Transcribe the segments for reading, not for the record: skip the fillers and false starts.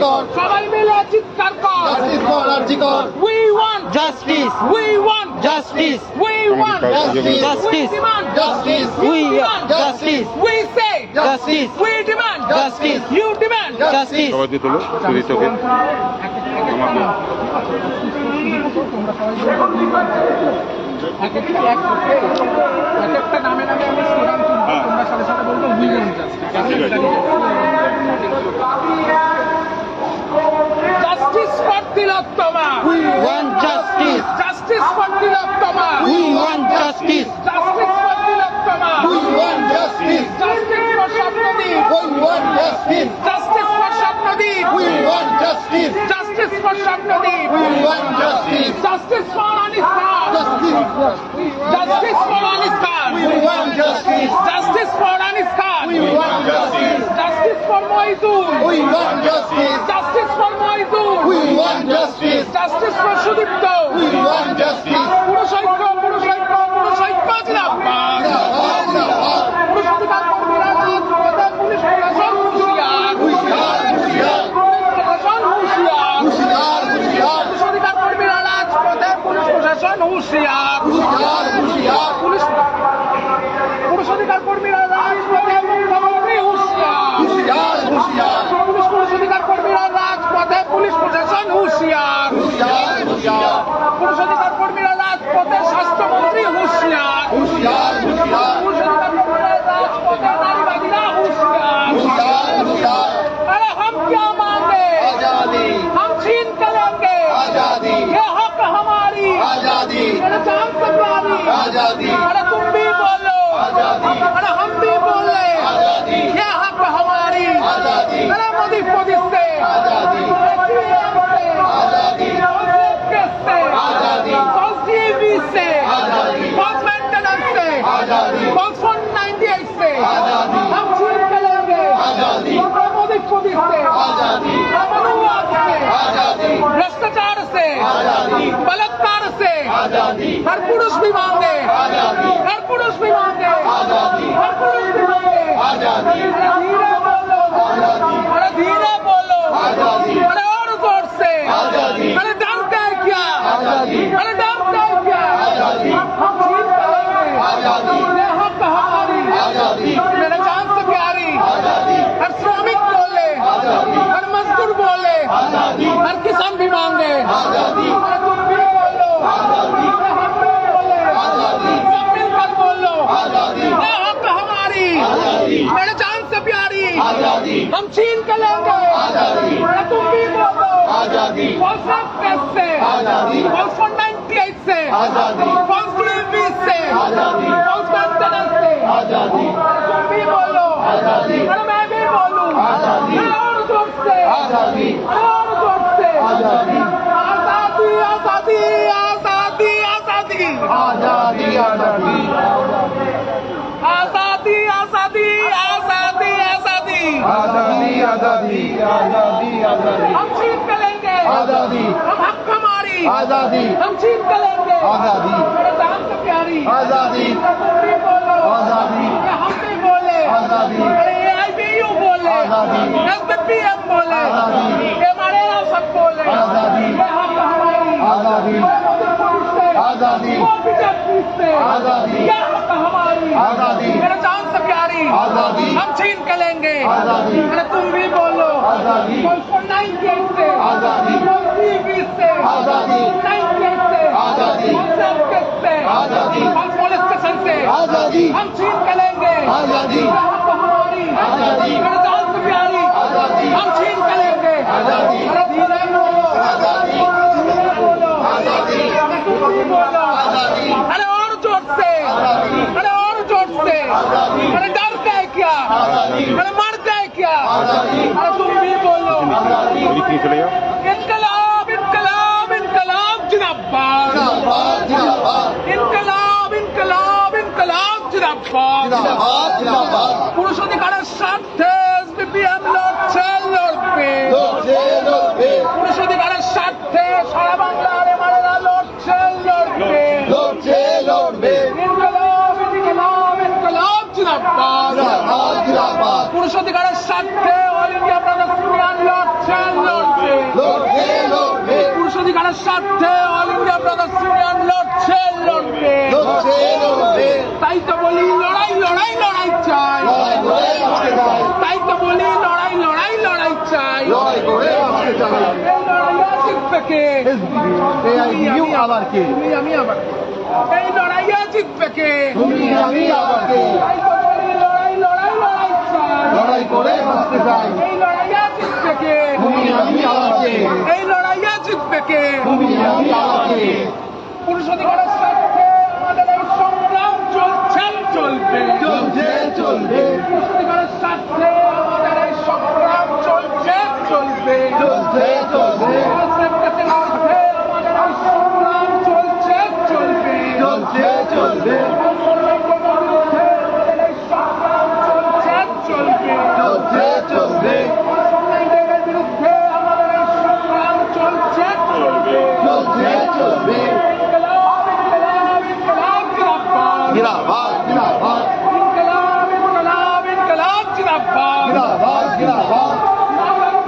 কর সবাই মিলে চিৎকার কর জাস্টিস ফর আরজি কর we want Justice, we want justice, we want Justice. we demand Justice. we We- demand justice. we say justice, we demand Justice. you demand justice. সবাই দিয়ে তোলো যদি চোখে একটা নামে নামে আমি স্লোগান তুলবো তোমরা সাথে সাথে বলবো we want justice justice for Tilottama We want justice. justice for Tilottama We want justice. justice for Tilottama We want justice. justice for Swapnadeep We want justice. justice for Swapnadeep We want justice. justice for Swapnadeep We want justice. justice for Anis Khan Justice. justice for Anis Khan We want justice. justice for Anis Khan We want justice. justice for Moizul We want justice. justice for Moizul We want justice. justice for Sudipto We want justice. পুরুষৈক্য জিন্দাবাদ জিন্দাবাদ, জিন্দাবাদ। পুরুষ অধিকার কর্মীরা রাজপথে police প্রশাসন হুঁশিয়ার হুঁশিয়ার, হুঁশিয়ার। পুলিশ প্রশাসন হুঁশিয়ার হুঁশিয়ার, হুঁশিয়ার। পুলিশ অধিকার কর্মীরা রাজপথে পুলিশ প্রশাসন হুঁশিয়ার হুঁশিয়ার, হুঁশিয়ার। পুরুষ অধিকার কর্মীরা রাজপথে মুখ্যমন্ত্রী হুঁশিয়ার হুঁশিয়ার, হুঁশিয়ার। পুরুষ অধিকার কর্মীরা রাজপথে পুলিশ প্রশাসন হুঁশিয়ার হুঁশিয়ার, হুঁশিয়ার। পুরুষ অধিকার কর্মীরা রাজপথে স্বাস্থ্যমন্ত্রী হুঁশিয়ার হুঁশিয়ার, হুঁশিয়ার। পুরুষ অধিকার কর্মীরা রাজপথে নারীবাদীরা হুঁশিয়ার হুঁশিয়ার, হুঁশিয়ার। अरे हम क्या मांगे आजादी, हम छीन कर लेंगे आजादी, ये हक हमारी आजादी, अरे जान से प्यारी आजादी, अरे तुम भी बोलो आजादी, अरे हम भी बोले आजादी, ये हक हमारी आजादी, अरे मोदी मोदी से आजादी, आजादी, से आजादी, से आजादी, मेंटेनेंस से आजादी, 98 से आजादी, हम छीन कर लेंगे आजादी, मोदी मोदी से आजादी, मनुवाद से आजादी, भ्रष्टाचार से आजादी, बलात्कार से आजादी, हर पुरुष भी मांगे आजादी, हर पुरुष भी मांगे आजादी, हर पुरुष भी मांगे आजादी, अरे धीरे बोलो आजादी, अरे धीरे बोलो आजादी, अरे और जोर से आजादी, अरे डरते है क्या आजादी, अरे डरते है क्या आजादी, हम जीत पाएंगे आजादी, ये हक हमारी आजादी, मेरे जान से प्यारी आजादी, हर श्रमिक बोले आजादी, हर मजदूर बोले आजादी, हर किसान भी मांगे आजादी, अरे तुम भी बोलो आजादी, अरे हम भी बोले आजादी, सब मिलकर बोलो आजादी, ये हक हमारी आजादी, मेरे जान से प्यारी आजादी, हम छीन के लेंगे आजादी, अरे तुम भी बोलो आजादी, फॉल्स केस से आजादी, फॉल्स 98 से आजादी, फॉल्स 20 से आजादी, फॉल्स मेंटेनेंस से आजादी, तुम भी बोलो आजादी, अरे मैं भी बोलूं आजादी, अरे और जोर से आजादी, अरे और जोर से आजादी, आजादी आजादी आजादी आजादी आजादी, आजादी, आजादी आजादी आजादी आजादी आजादी, आजादी, आजादी, आजादी, हम छीन के लेंगे आजादी, हम हक हमारी आजादी, हम छीन के लेंगे आजादी, मेरे जान से प्यारी आजादी, तुम भी बोलो आजादी, ये हम भी बोले आजादी, अरे ये IBU बोले आजादी, SBPM बोले आजादी, ये हमारे सब बोले आजादी, ये हक हमारी आजादी, आजादी, से आजादी, ये हक हमारी आजादी, मेरे जान से प्यारी आजादी, हम छीन के लेंगे आजादी, अरे तुम भी बोलो आजादी, 98 से आजादी, 20 से आजादी, 98 से आजादी, से आजादी, पुलिस स्टेशन से आजादी, हम छीन के लेंगे आजादी, ये हक हमारी आजादी, मेरे जान से प्यारी आजादी, हम छीन के लेंगे आजादी, अरे धीरे बोलो आजादी, धीरे बोलो आजादी, अरे तुम भी बोलो आजादी, अरे और जोर से आजादी, अरे और जोर से आजादी, अरे डरते है क्या आजादी, अरे मरते है क्या आजादी, अरे तुम भी बोलो आजादी, নিয়ে চলে যাও इनकलाब इनकलाब इनकलाब जिंदाबाद जिंदाबाद, जिंदाबाद, इनकलाब इनकलाब इनकलाब जिंदाबाद जिंदाबाद, जिंदाबाद, পুরুষ অধিকারের স্বার্থে SBPM লড়ছে লড়বে লড়ছে, লড়বে, পুরুষ অধিকারের স্বার্থে সারা বাংলার এমারেরা লড়ছে লড়বে লড়ছে, লড়বে, ইনকলাব ইনকলাব ইনকলাব জিন্দাবাদ জিন্দাবাদ, জিন্দাবাদ, পুরুষ অধিকারের স্বার্থে অল ইন্ডিয়া ব্রাদার্স ইউনিয়ন লড়ছে লড়বে স্বার্থে অল ইন্ডিয়া ব্রাদার্স ইউনিয়ন লড়ছে লড়বে লড়ছে লড়বে তাই তো বলি লড়াই লড়াই লড়াই চাই লড়াই করে বাঁচতে চাই তাই তো বলি লড়াই লড়াই লড়াই চাই লড়াই করে বাঁচতে চাই এই লড়াইয়ে জিতবে কে এআইডিইউ আবার কে তুমি আমি আবার এই লড়াইয়ে জিতবে কে তুমি আমি আবার কে তাই তো বলি লড়াই লড়াই লড়াই চাই লড়াই করে বাঁচতে চাই এই লড়াইয়ে জিতবে কে তুমি আমি আবার কে এই লড়াইয়ে জিতবে কে তুমি আমি আবার কে পুরুষ অধিকারের স্বার্থে আমাদের এই সংগ্রাম চলছে চলবে চলছে চলবে পুরুষ অধিকারের স্বার্থে আমাদের এই সংগ্রাম চলছে চলবে চলছে চলবে সেক্টরের স্বার্থে আমাদের এই সংগ্রাম চলছে চলবে চলছে চলবে বিরুদ্ধে আমাদের এই সংগ্রাম চলছে চলবে চলছে চলবে অন্যায়ের বিরুদ্ধে আমাদের এই সংগ্রাম চলছে চলবে চলছে চলবে ইনকলাব ইনকলাব ইনকলাব জিন্দাবাদ জিন্দাবাদ জিন্দাবাদ ইনকলাব ইনকলাব ইনকলাব জিন্দাবাদ জিন্দাবাদ জিন্দাবাদ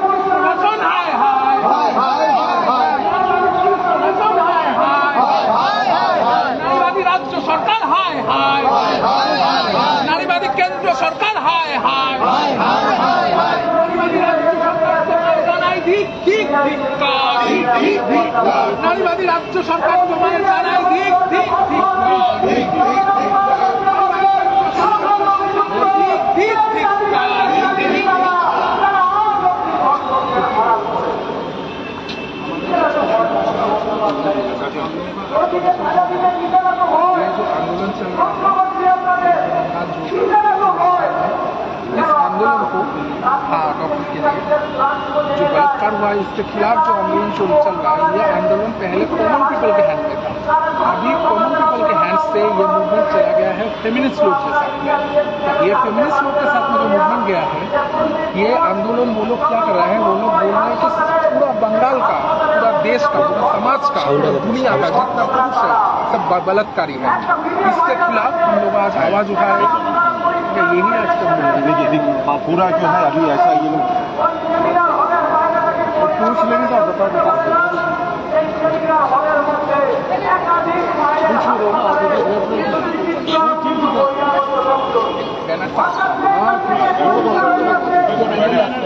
পুলিশ প্রশাসন হায় হায় হায় হায় হায় হায় পুলিশ প্রশাসন হায় হায় হায় হায় হায় হায় নারীবাদী রাজ্য সরকার হায় হায় হায় হায় হায় হায় নারীবাদী কেন্দ্র সরকার হায় হায় হায় হায় হায় হায় নারীবাদী রাজ্য সরকার তোমার জানাই ধিক ধিক ধিক্কার ঠিক ঠিক ঠিক নারীবাদী রাজ্য সরকার তোমার জানাই ধিক ধিক ধিক্কার ঠিক ঠিক ঠিক ধিক ধিক ধিক্কার ये जो आंदोलन चल रहा है इस आंदोलन को डॉक्टर के लिए जो बलात्कार हुआ है इसके खिलाफ जो आंदोलन चल रहा है ये आंदोलन पहले कॉमन पीपल के हैंड में था अभी कॉमन पीपल के हैंड से ये मूवमेंट चला गया है फेमिनिस्ट लोग के साथ में तो ये फेमिनिस्ट लोग के साथ में जो मूवमेंट गया है ये आंदोलन वो लोग क्या कर रहे हैं वो लोग बोल रहे हैं कि पूरा बंगाल का पूरा देश का पूरा समाज का पूरा दुनिया का जितना पुरुष है सब बलात्कारी है इसके खिलाफ हम लोग आज आवाज उठाए यही आज का मूवमेंट देखिए देखिए पूरा जो है अभी ऐसा ये लोग पुरुष लेने का बता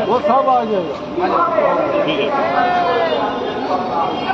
वो सब आ जाएगा ठीक है